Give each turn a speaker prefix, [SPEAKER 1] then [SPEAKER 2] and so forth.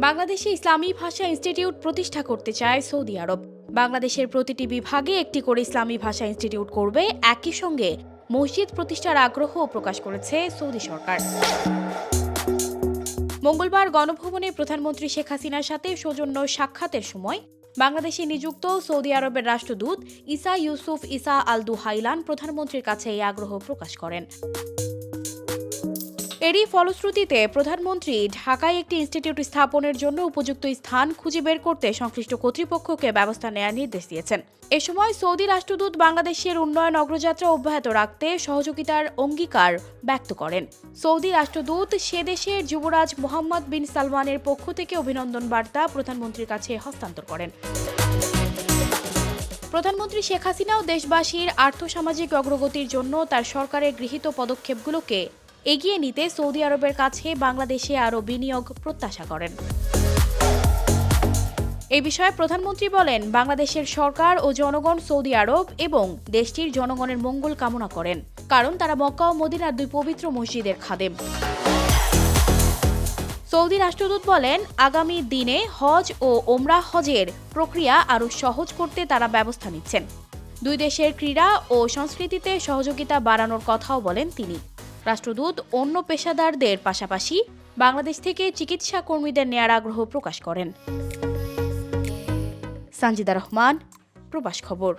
[SPEAKER 1] বাংলাদেশে ইসলামী ভাষা ইনস্টিটিউট প্রতিষ্ঠা করতে চায় সৌদি আরব। বাংলাদেশের প্রতিটি বিভাগে একটি করে ইসলামী ভাষা ইনস্টিটিউট করবে। একই সঙ্গে মসজিদ প্রতিষ্ঠার আগ্রহও প্রকাশ করেছে সৌদি সরকার। মঙ্গলবার গণভবনে প্রধানমন্ত্রী শেখ হাসিনার সাথে সৌজন্য সাক্ষাতের সময় বাংলাদেশে নিযুক্ত সৌদি আরবের রাষ্ট্রদূত ইসা ইউসুফ ইসা আল দুহাইলান প্রধানমন্ত্রীর কাছে এই আগ্রহ প্রকাশ করেন। এরই ফলশ্রুতিতে প্রধানমন্ত্রী ঢাকায় একটি ইনস্টিটিউট স্থাপনের জন্য উপযুক্ত স্থান খুঁজে বের করতে সংশ্লিষ্ট কর্তৃপক্ষকে ব্যবস্থা নেওয়ার নির্দেশ দিয়েছেন। এ সময় সৌদি রাষ্ট্রদূত বাংলাদেশের উন্নয়ন অগ্রযাত্রা অব্যাহত রাখতে সহযোগিতার অঙ্গীকার ব্যক্ত করেন। সৌদি রাষ্ট্রদূত সে দেশের যুবরাজ মোহাম্মদ বিন সালমানের পক্ষ থেকে অভিনন্দন বার্তা প্রধানমন্ত্রীর কাছে হস্তান্তর করেন। প্রধানমন্ত্রী শেখ হাসিনাও দেশবাসীর আর্থসামাজিক অগ্রগতির জন্য তার সরকারের গৃহীত পদক্ষেপগুলোকে এগিয়ে নিতে সৌদি আরবের কাছে বাংলাদেশে আরও বিনিয়োগ প্রত্যাশা করেন। এই বিষয়ে প্রধানমন্ত্রী বলেন, বাংলাদেশের সরকার ও জনগণ সৌদি আরব এবং দেশটির জনগণের মঙ্গল কামনা করেন, কারণ তারা মক্কা ও মদিনার দুই পবিত্র মসজিদের খাদেম। সৌদি রাষ্ট্রদূত বলেন, আগামী দিনে হজ ও ওমরাহ হজের প্রক্রিয়া আরও সহজ করতে তারা ব্যবস্থা নিচ্ছেন। দুই দেশের ক্রীড়া ও সংস্কৃতিতে সহযোগিতা বাড়ানোর কথাও বলেন তিনি। রাষ্ট্রদূত অন্য পেশাদারদের পাশাপাশি বাংলাদেশ থেকে চিকিৎসা কর্মীদের নেয়ার আগ্রহ প্রকাশ করেন। সানজিদা রহমান, প্রবাস খবর।